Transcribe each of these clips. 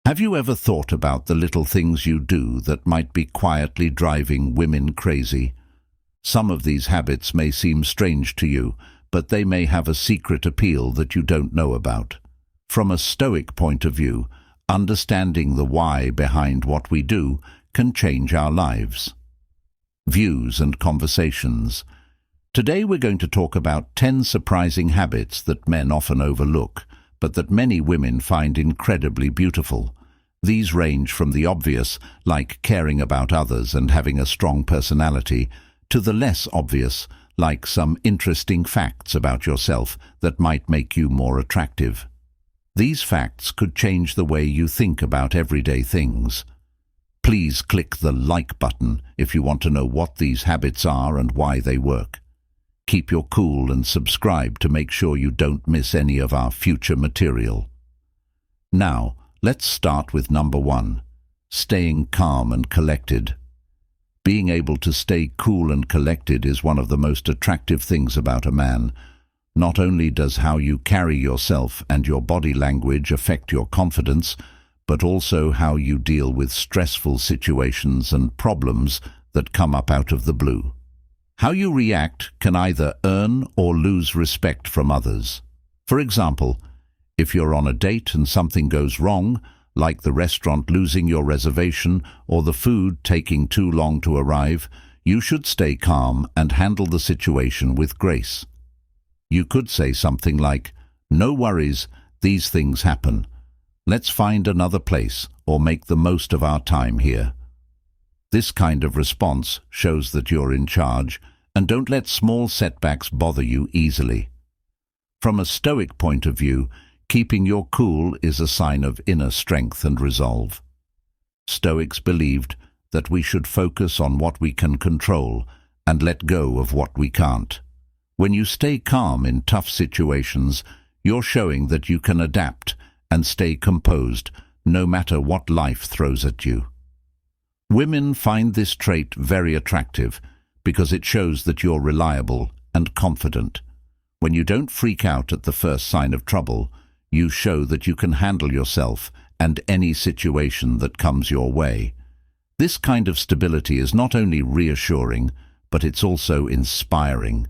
Have you ever thought about the little things you do that might be quietly driving women crazy? Some of these habits may seem strange to you, but they may have a secret appeal that you don't know about. From a Stoic point of view, understanding the why behind what we do can change our lives. Views and conversations. Today we're going to talk about 10 surprising habits that men often overlook, but that many women find incredibly beautiful. These range from the obvious, like caring about others and having a strong personality, to the less obvious, like some interesting facts about yourself that might make you more attractive. These facts could change the way you think about everyday things. Please click the like button if you want to know what these habits are and why they work. Keep your cool and subscribe to make sure you don't miss any of our future material. Now, let's start with number 1, staying calm and collected. Being able to stay cool and collected is one of the most attractive things about a man. Not only does how you carry yourself and your body language affect your confidence, but also how you deal with stressful situations and problems that come up out of the blue. How you react can either earn or lose respect from others. For example, if you're on a date and something goes wrong, like the restaurant losing your reservation or the food taking too long to arrive, you should stay calm and handle the situation with grace. You could say something like, "No worries, these things happen. Let's find another place or make the most of our time here." This kind of response shows that you're in charge, and don't let small setbacks bother you easily. From a Stoic point of view, keeping your cool is a sign of inner strength and resolve. Stoics believed that we should focus on what we can control and let go of what we can't. When you stay calm in tough situations, you're showing that you can adapt and stay composed no matter what life throws at you. Women find this trait very attractive because it shows that you're reliable and confident. When you don't freak out at the first sign of trouble, you show that you can handle yourself and any situation that comes your way. This kind of stability is not only reassuring, but it's also inspiring.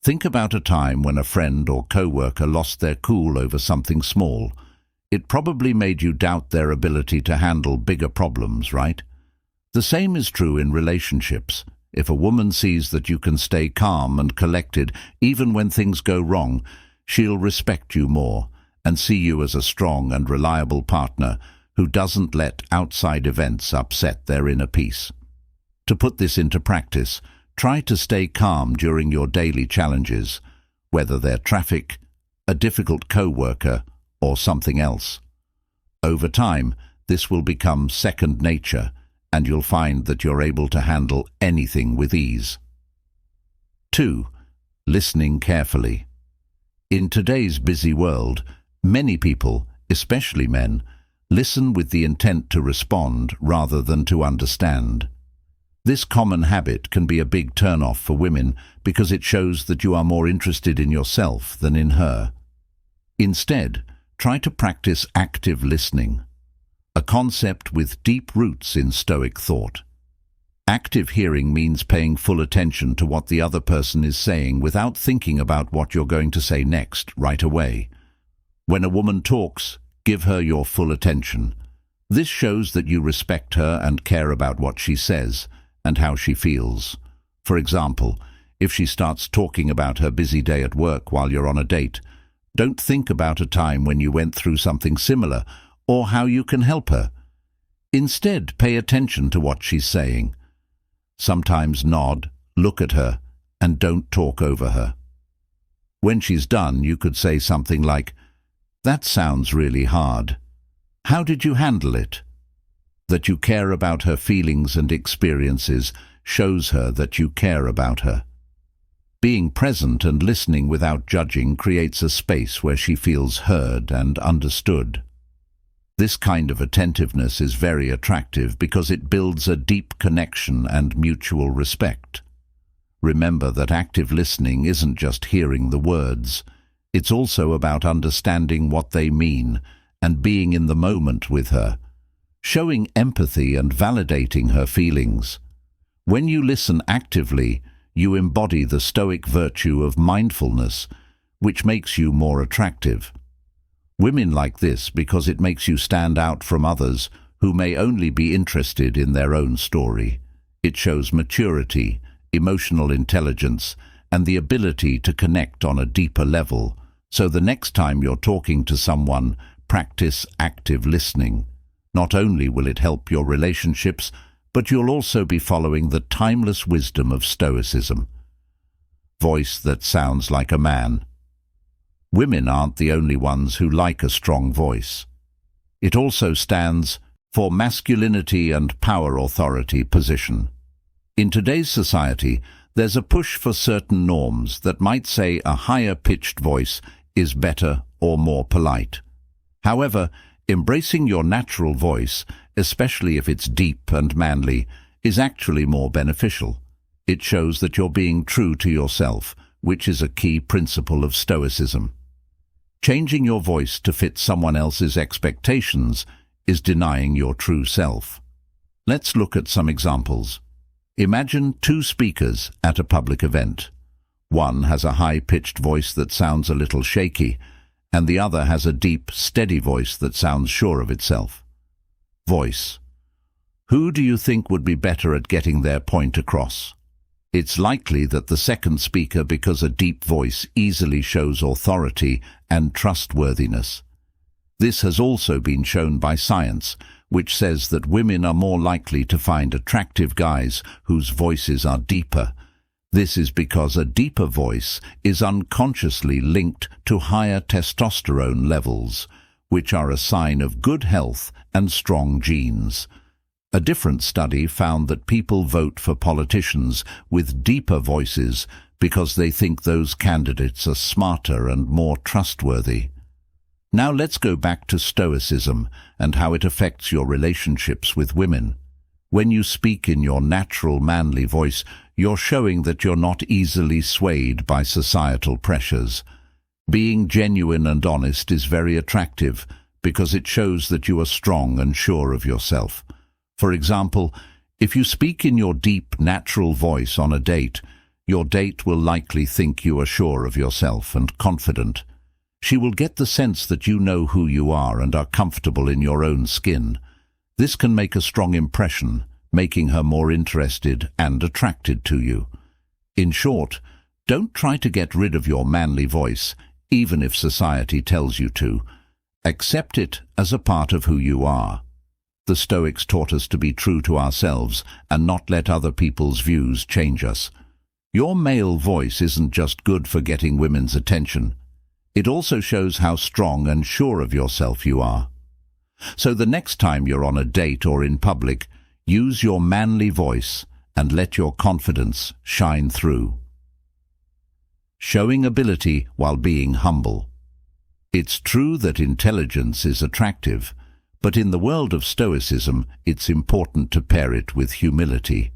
Think about a time when a friend or co-worker lost their cool over something small. It probably made you doubt their ability to handle bigger problems, right? The same is true in relationships. If a woman sees that you can stay calm and collected even when things go wrong, she'll respect you more and see you as a strong and reliable partner who doesn't let outside events upset their inner peace. To put this into practice, try to stay calm during your daily challenges, whether they're traffic, a difficult co-worker, or something else. Over time, this will become second nature, and you'll find that you're able to handle anything with ease. 2. Listening carefully. In today's busy world, many people, especially men, listen with the intent to respond rather than to understand. This common habit can be a big turn-off for women because it shows that you are more interested in yourself than in her. Instead, try to practice active listening, a concept with deep roots in Stoic thought. Active hearing means paying full attention to what the other person is saying without thinking about what you're going to say next right away. When a woman talks, give her your full attention. This shows that you respect her and care about what she says and how she feels. For example, if she starts talking about her busy day at work while you're on a date, don't think about a time when you went through something similar or how you can help her. Instead, pay attention to what she's saying. Sometimes nod, look at her, and don't talk over her. When she's done, you could say something like, "That sounds really hard. How did you handle it?" That you care about her feelings and experiences shows her that you care about her. Being present and listening without judging creates a space where she feels heard and understood. This kind of attentiveness is very attractive because it builds a deep connection and mutual respect. Remember that active listening isn't just hearing the words. It's also about understanding what they mean and being in the moment with her, showing empathy and validating her feelings. When you listen actively, you embody the Stoic virtue of mindfulness, which makes you more attractive. Women like this because it makes you stand out from others who may only be interested in their own story. It shows maturity, emotional intelligence, and the ability to connect on a deeper level. So the next time you're talking to someone, practice active listening. Not only will it help your relationships, but you'll also be following the timeless wisdom of Stoicism. Voice that sounds like a man. Women aren't the only ones who like a strong voice. It also stands for masculinity and power authority position. In today's society, there's a push for certain norms that might say a higher-pitched voice is better or more polite. However, embracing your natural voice, especially if it's deep and manly, is actually more beneficial. It shows that you're being true to yourself, which is a key principle of Stoicism. Changing your voice to fit someone else's expectations is denying your true self. Let's look at some examples. Imagine two speakers at a public event. One has a high-pitched voice that sounds a little shaky, and the other has a deep, steady voice that sounds sure of itself. Voice. Who do you think would be better at getting their point across? It's likely that the second speaker, because a deep voice easily shows authority and trustworthiness. This has also been shown by science, which says that women are more likely to find attractive guys whose voices are deeper. This is because a deeper voice is unconsciously linked to higher testosterone levels, which are a sign of good health and strong genes. A different study found that people vote for politicians with deeper voices because they think those candidates are smarter and more trustworthy. Now let's go back to Stoicism and how it affects your relationships with women. When you speak in your natural manly voice, you're showing that you're not easily swayed by societal pressures. Being genuine and honest is very attractive because it shows that you are strong and sure of yourself. For example, if you speak in your deep, natural voice on a date, your date will likely think you are sure of yourself and confident. She will get the sense that you know who you are and are comfortable in your own skin. This can make a strong impression, making her more interested and attracted to you. In short, don't try to get rid of your manly voice, even if society tells you to. Accept it as a part of who you are. The Stoics taught us to be true to ourselves and not let other people's views change us. Your male voice isn't just good for getting women's attention. It also shows how strong and sure of yourself you are. So the next time you're on a date or in public, use your manly voice and let your confidence shine through. Showing ability while being humble. It's true that intelligence is attractive, but in the world of Stoicism, it's important to pair it with humility.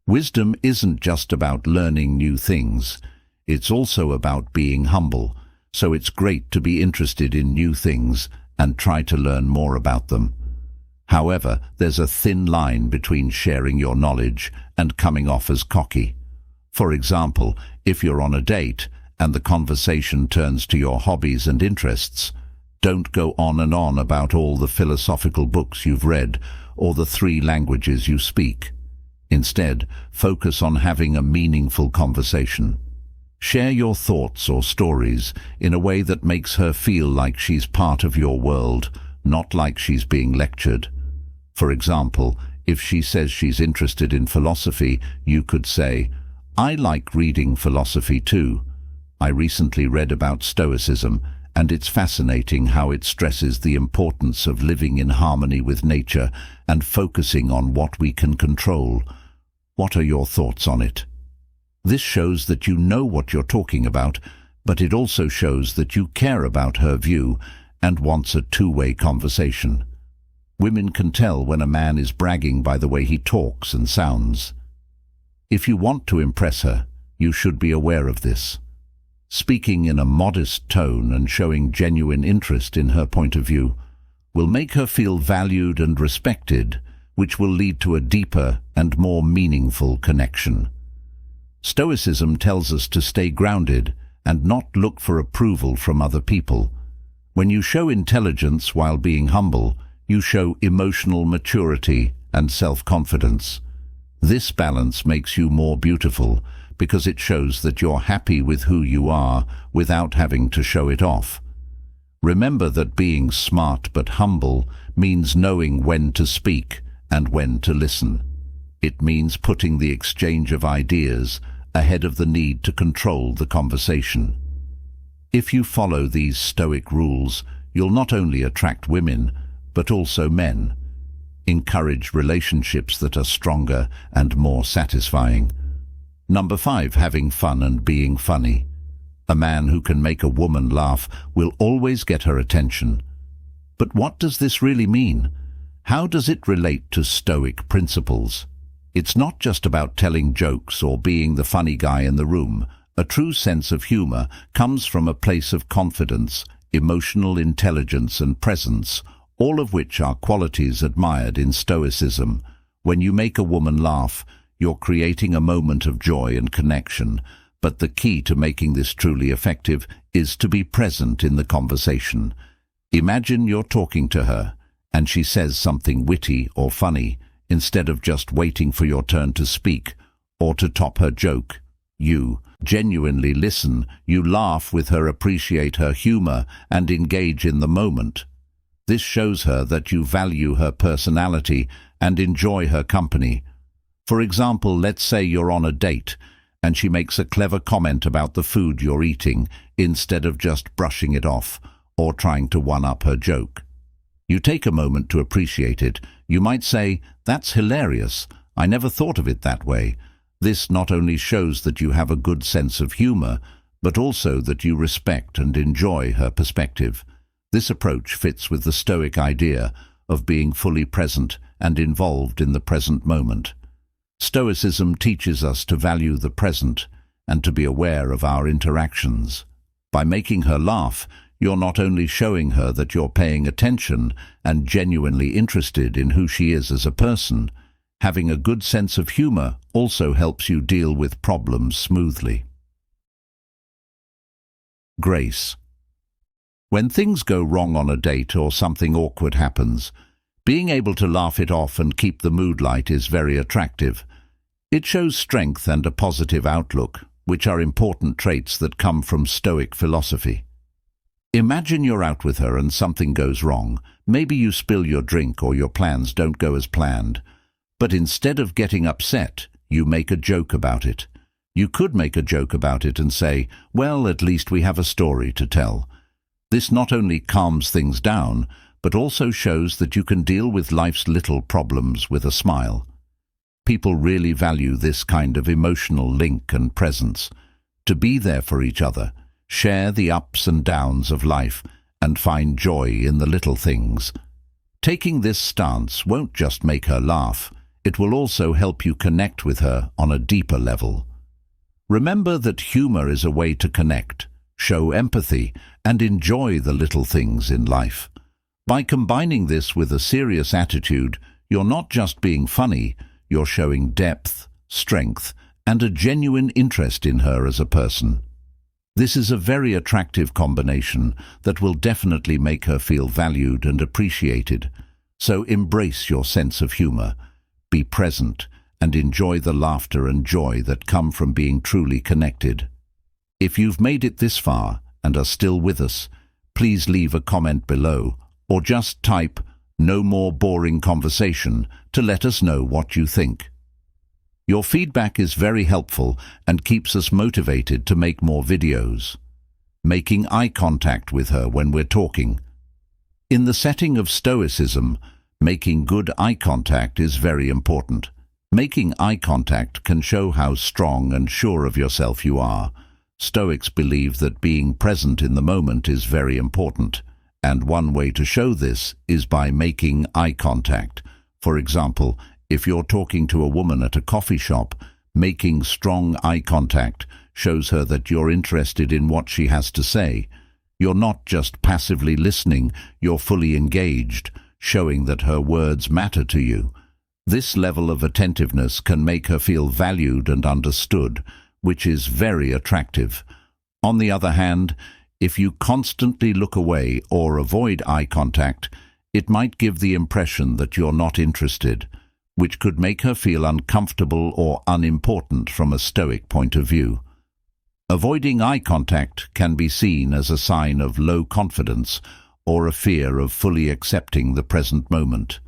Wisdom isn't just about learning new things. It's also about being humble, so it's great to be interested in new things and try to learn more about them. However, there's a thin line between sharing your knowledge and coming off as cocky. For example, if you're on a date and the conversation turns to your hobbies and interests, don't go on and on about all the philosophical books you've read or the 3 languages you speak. Instead, focus on having a meaningful conversation. Share your thoughts or stories in a way that makes her feel like she's part of your world, not like she's being lectured. For example, if she says she's interested in philosophy, you could say, "I like reading philosophy too. I recently read about Stoicism, and it's fascinating how it stresses the importance of living in harmony with nature and focusing on what we can control. What are your thoughts on it?" This shows that you know what you're talking about, but it also shows that you care about her view and wants a two-way conversation. Women can tell when a man is bragging by the way he talks and sounds. If you want to impress her, you should be aware of this. Speaking in a modest tone and showing genuine interest in her point of view will make her feel valued and respected, which will lead to a deeper and more meaningful connection. Stoicism tells us to stay grounded and not look for approval from other people. When you show intelligence while being humble, you show emotional maturity and self-confidence. This balance makes you more beautiful because it shows that you're happy with who you are without having to show it off. Remember that being smart but humble means knowing when to speak and when to listen. It means putting the exchange of ideas ahead of the need to control the conversation. If you follow these Stoic rules, you'll not only attract women, but also men. Encourage relationships that are stronger and more satisfying. Number 5, having fun and being funny. A man who can make a woman laugh will always get her attention. But what does this really mean? How does it relate to Stoic principles? It's not just about telling jokes or being the funny guy in the room. A true sense of humor comes from a place of confidence, emotional intelligence and presence, all of which are qualities admired in Stoicism. When you make a woman laugh, you're creating a moment of joy and connection, but the key to making this truly effective is to be present in the conversation. Imagine you're talking to her, and she says something witty or funny. Instead of just waiting for your turn to speak or to top her joke, you genuinely listen, you laugh with her, appreciate her humor, and engage in the moment. This shows her that you value her personality and enjoy her company. For example, let's say you're on a date and she makes a clever comment about the food you're eating instead of just brushing it off or trying to one-up her joke. You take a moment to appreciate it. You might say, "That's hilarious. I never thought of it that way." This not only shows that you have a good sense of humor, but also that you respect and enjoy her perspective. This approach fits with the Stoic idea of being fully present and involved in the present moment. Stoicism teaches us to value the present and to be aware of our interactions. By making her laugh, you're not only showing her that you're paying attention and genuinely interested in who she is as a person. Having a good sense of humor also helps you deal with problems smoothly. Grace. When things go wrong on a date or something awkward happens, being able to laugh it off and keep the mood light is very attractive. It shows strength and a positive outlook, which are important traits that come from Stoic philosophy. Imagine you're out with her and something goes wrong. Maybe you spill your drink or your plans don't go as planned. But instead of getting upset, you make a joke about it. You could make a joke about it and say, "Well, at least we have a story to tell." This not only calms things down, but also shows that you can deal with life's little problems with a smile. People really value this kind of emotional link and presence. To be there for each other, share the ups and downs of life, and find joy in the little things. Taking this stance won't just make her laugh, it will also help you connect with her on a deeper level. Remember that humor is a way to connect, show empathy, and enjoy the little things in life. By combining this with a serious attitude, you're not just being funny, you're showing depth, strength, and a genuine interest in her as a person. This is a very attractive combination that will definitely make her feel valued and appreciated. So embrace your sense of humor, be present, and enjoy the laughter and joy that come from being truly connected. If you've made it this far and are still with us, please leave a comment below or just type "No more boring conversation" to let us know what you think. Your feedback is very helpful and keeps us motivated to make more videos. Making eye contact with her when we're talking. In the setting of Stoicism, making good eye contact is very important. Making eye contact can show how strong and sure of yourself you are. Stoics believe that being present in the moment is very important, and one way to show this is by making eye contact. For example, if you're talking to a woman at a coffee shop, making strong eye contact shows her that you're interested in what she has to say. You're not just passively listening, you're fully engaged, showing that her words matter to you. This level of attentiveness can make her feel valued and understood, which is very attractive. On the other hand, if you constantly look away or avoid eye contact, it might give the impression that you're not interested, which could make her feel uncomfortable or unimportant from a Stoic point of view. Avoiding eye contact can be seen as a sign of low confidence or a fear of fully accepting the present moment.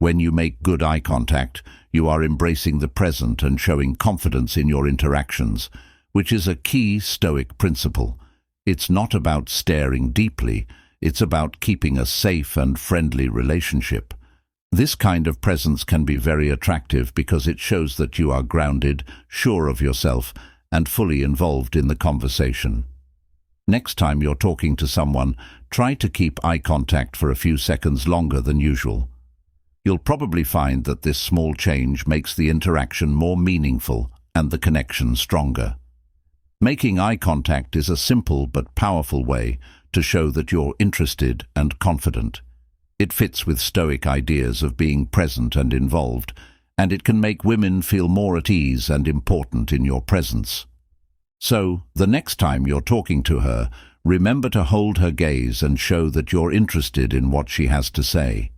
When you make good eye contact, you are embracing the present and showing confidence in your interactions, which is a key Stoic principle. It's not about staring deeply, it's about keeping a safe and friendly relationship. This kind of presence can be very attractive because it shows that you are grounded, sure of yourself, and fully involved in the conversation. Next time you're talking to someone, try to keep eye contact for a few seconds longer than usual. You'll probably find that this small change makes the interaction more meaningful and the connection stronger. Making eye contact is a simple but powerful way to show that you're interested and confident. It fits with Stoic ideas of being present and involved, and it can make women feel more at ease and important in your presence. So, the next time you're talking to her, remember to hold her gaze and show that you're interested in what she has to say.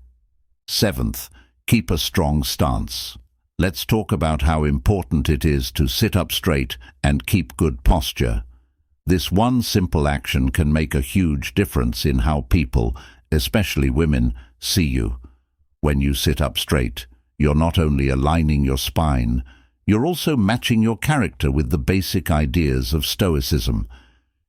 7th, keep a strong stance. Let's talk about how important it is to sit up straight and keep good posture. This one simple action can make a huge difference in how people, especially women, see you. When you sit up straight, you're not only aligning your spine, you're also matching your character with the basic ideas of Stoicism.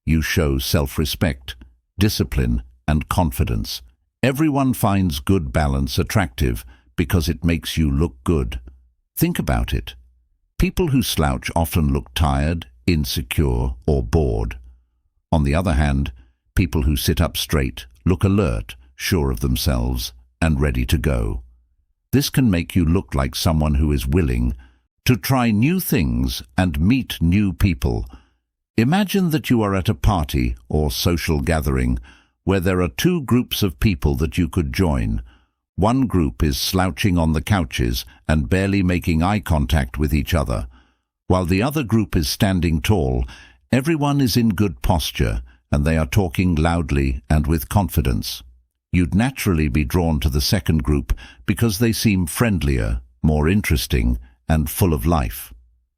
You show self-respect, discipline, and confidence. Everyone finds good balance attractive because it makes you look good. Think about it. People who slouch often look tired, insecure, or bored. On the other hand, people who sit up straight look alert, sure of themselves, and ready to go. This can make you look like someone who is willing to try new things and meet new people. Imagine that you are at a party or social gathering where there are two groups of people that you could join. One group is slouching on the couches and barely making eye contact with each other, while the other group is standing tall. Everyone is in good posture, and they are talking loudly and with confidence. You'd naturally be drawn to the second group because they seem friendlier, more interesting, and full of life.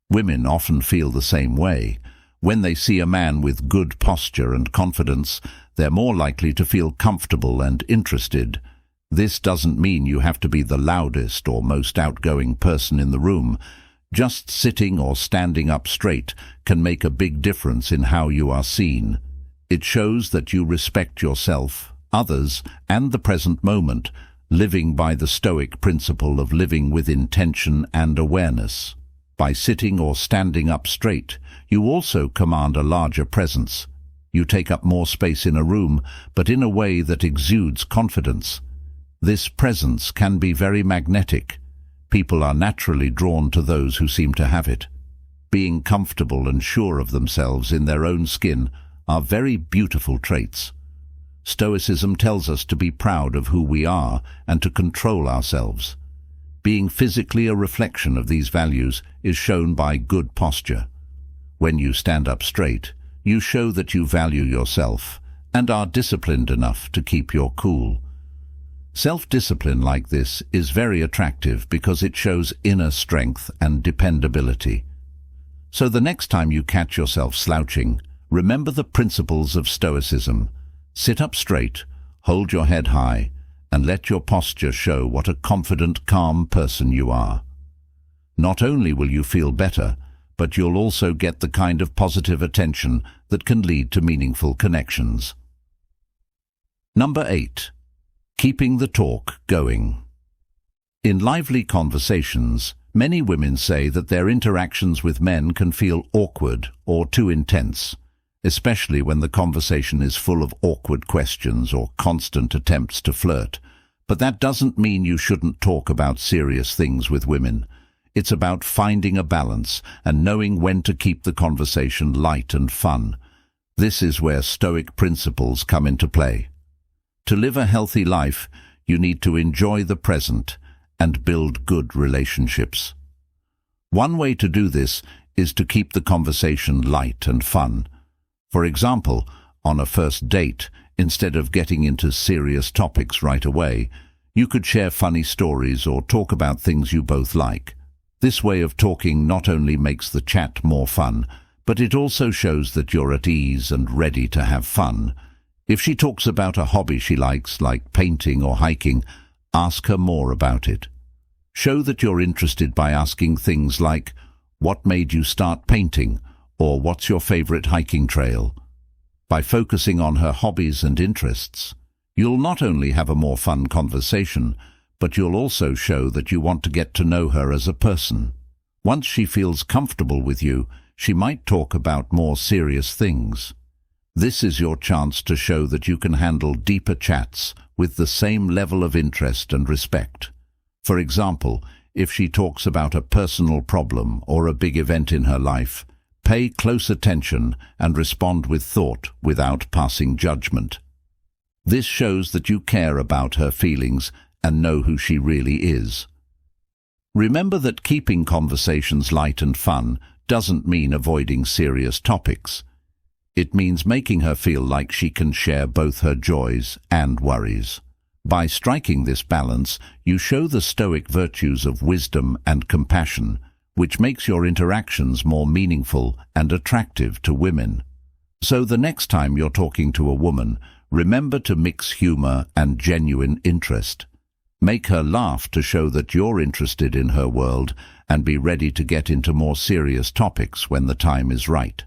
Women often feel the same way. When they see a man with good posture and confidence, they're more likely to feel comfortable and interested. This doesn't mean you have to be the loudest or most outgoing person in the room. Just sitting or standing up straight can make a big difference in how you are seen. It shows that you respect yourself, others, and the present moment, living by the Stoic principle of living with intention and awareness. By sitting or standing up straight, you also command a larger presence. You take up more space in a room, but in a way that exudes confidence. This presence can be very magnetic. People are naturally drawn to those who seem to have it. Being comfortable and sure of themselves in their own skin are very beautiful traits. Stoicism tells us to be proud of who we are and to control ourselves. Being physically a reflection of these values is shown by good posture. When you stand up straight, you show that you value yourself and are disciplined enough to keep your cool. Self-discipline like this is very attractive because it shows inner strength and dependability. So the next time you catch yourself slouching, remember the principles of Stoicism. Sit up straight, hold your head high, and let your posture show what a confident, calm person you are. Not only will you feel better, but you'll also get the kind of positive attention that can lead to meaningful connections. Number 8. Keeping the talk going. In lively conversations, many women say that their interactions with men can feel awkward or too intense, especially when the conversation is full of awkward questions or constant attempts to flirt. But that doesn't mean you shouldn't talk about serious things with women. It's about finding a balance and knowing when to keep the conversation light and fun. This is where Stoic principles come into play. To live a healthy life, you need to enjoy the present and build good relationships. One way to do this is to keep the conversation light and fun. For example, on a first date, instead of getting into serious topics right away, you could share funny stories or talk about things you both like. This way of talking not only makes the chat more fun, but it also shows that you're at ease and ready to have fun. If she talks about a hobby she likes, like painting or hiking, ask her more about it. Show that you're interested by asking things like, "What made you start painting?" or "What's your favorite hiking trail?" By focusing on her hobbies and interests, you'll not only have a more fun conversation, but you'll also show that you want to get to know her as a person. Once she feels comfortable with you, she might talk about more serious things. This is your chance to show that you can handle deeper chats with the same level of interest and respect. For example, if she talks about a personal problem or a big event in her life, pay close attention and respond with thought without passing judgment. This shows that you care about her feelings and know who she really is. Remember that keeping conversations light and fun doesn't mean avoiding serious topics. It means making her feel like she can share both her joys and worries. By striking this balance, you show the Stoic virtues of wisdom and compassion, which makes your interactions more meaningful and attractive to women. So the next time you're talking to a woman, remember to mix humor and genuine interest. Make her laugh to show that you're interested in her world, and be ready to get into more serious topics when the time is right.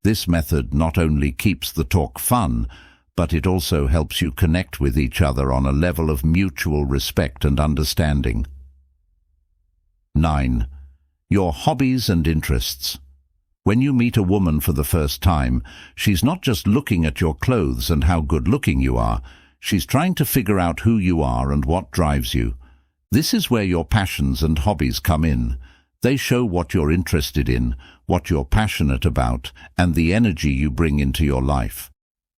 This method not only keeps the talk fun, but it also helps you connect with each other on a level of mutual respect and understanding. 9. Your hobbies and interests. When you meet a woman for the first time, she's not just looking at your clothes and how good-looking you are. She's trying to figure out who you are and what drives you. This is where your passions and hobbies come in. They show what you're interested in, what you're passionate about, and the energy you bring into your life.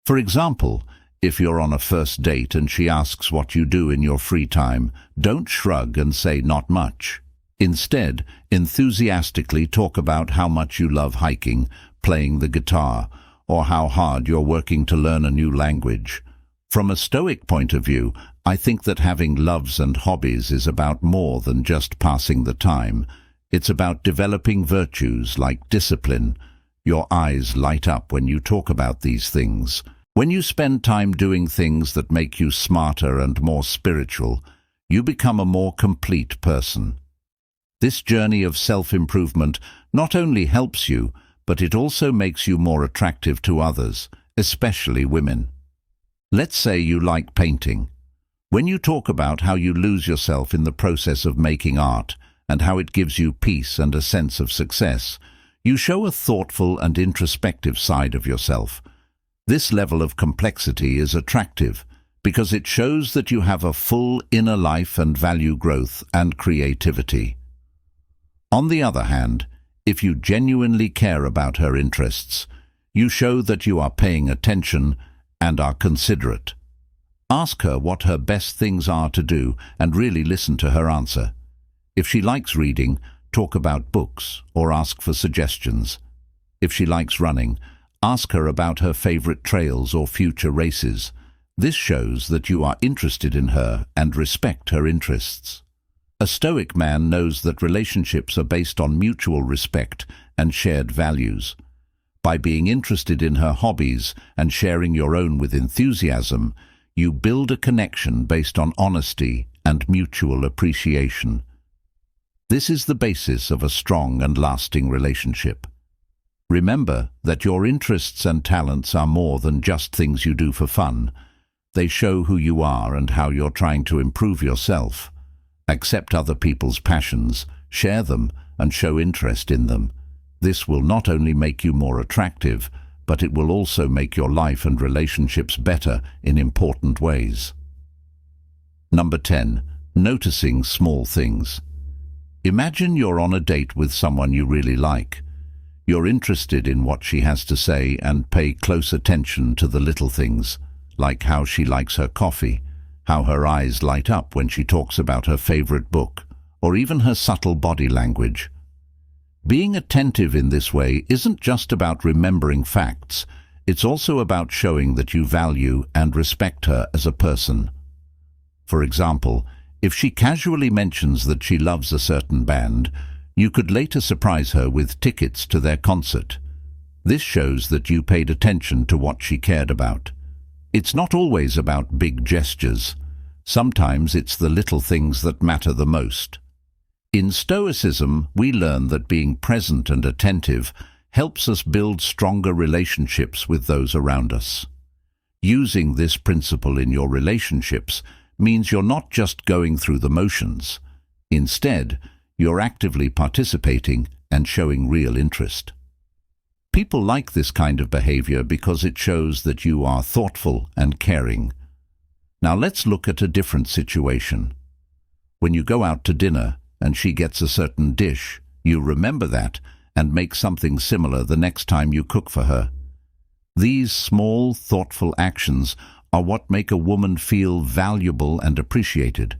For example, if you're on a first date and she asks what you do in your free time, don't shrug and say not much. Instead, enthusiastically talk about how much you love hiking, playing the guitar, or how hard you're working to learn a new language. From a Stoic point of view, I think that having loves and hobbies is about more than just passing the time. It's about developing virtues like discipline. Your eyes light up when you talk about these things. When you spend time doing things that make you smarter and more spiritual, you become a more complete person. This journey of self-improvement not only helps you, but it also makes you more attractive to others, especially women. Let's say you like painting. When you talk about how you lose yourself in the process of making art and how it gives you peace and a sense of success, you show a thoughtful and introspective side of yourself. This level of complexity is attractive because it shows that you have a full inner life and value growth and creativity. On the other hand, if you genuinely care about her interests, you show that you are paying attention and are considerate. Ask her what her best things are to do and really listen to her answer. If she likes reading, talk about books or ask for suggestions. If she likes running, ask her about her favorite trails or future races. This shows that you are interested in her and respect her interests. A Stoic man knows that relationships are based on mutual respect and shared values. By being interested in her hobbies and sharing your own with enthusiasm, you build a connection based on honesty and mutual appreciation. This is the basis of a strong and lasting relationship. Remember that your interests and talents are more than just things you do for fun. They show who you are and how you're trying to improve yourself. Accept other people's passions, share them, and show interest in them. This will not only make you more attractive, but it will also make your life and relationships better in important ways. Number 10. Noticing small things. Imagine you're on a date with someone you really like. You're interested in what she has to say and pay close attention to the little things, like how she likes her coffee, how her eyes light up when she talks about her favorite book, or even her subtle body language. Being attentive in this way isn't just about remembering facts, it's also about showing that you value and respect her as a person. For example, if she casually mentions that she loves a certain band, you could later surprise her with tickets to their concert. This shows that you paid attention to what she cared about. It's not always about big gestures. Sometimes it's the little things that matter the most. In Stoicism, we learn that being present and attentive helps us build stronger relationships with those around us. Using this principle in your relationships means you're not just going through the motions. Instead, you're actively participating and showing real interest. People like this kind of behavior because it shows that you are thoughtful and caring. Now let's look at a different situation. When you go out to dinner and she gets a certain dish, you remember that and make something similar the next time you cook for her. These small, thoughtful actions are what make a woman feel valuable and appreciated.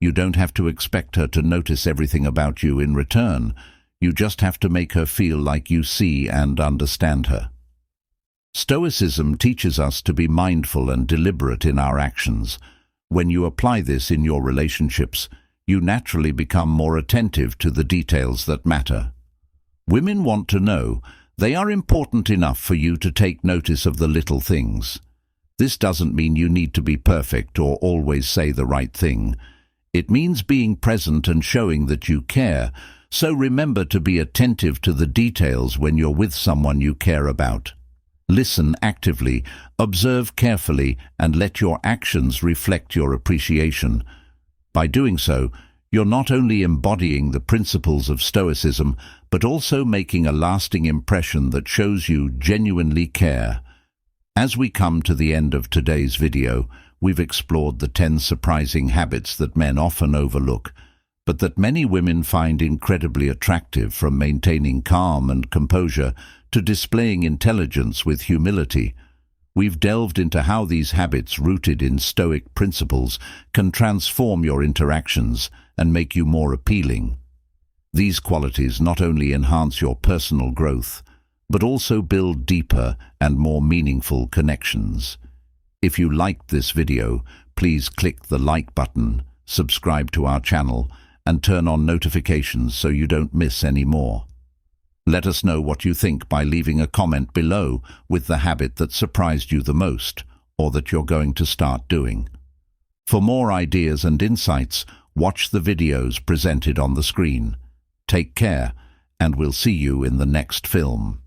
You don't have to expect her to notice everything about you in return. You just have to make her feel like you see and understand her. Stoicism teaches us to be mindful and deliberate in our actions. When you apply this in your relationships, you naturally become more attentive to the details that matter. Women want to know they are important enough for you to take notice of the little things. This doesn't mean you need to be perfect or always say the right thing. It means being present and showing that you care, so remember to be attentive to the details when you're with someone you care about. Listen actively, observe carefully, and let your actions reflect your appreciation. By doing so, you're not only embodying the principles of Stoicism, but also making a lasting impression that shows you genuinely care. As we come to the end of today's video, we've explored the 10 surprising habits that men often overlook, but that many women find incredibly attractive, from maintaining calm and composure to displaying intelligence with humility. We've delved into how these habits, rooted in Stoic principles, can transform your interactions and make you more appealing. These qualities not only enhance your personal growth, but also build deeper and more meaningful connections. If you liked this video, please click the like button, subscribe to our channel, and turn on notifications so you don't miss any more. Let us know what you think by leaving a comment below with the habit that surprised you the most, or that you're going to start doing. For more ideas and insights, watch the videos presented on the screen. Take care, and we'll see you in the next film.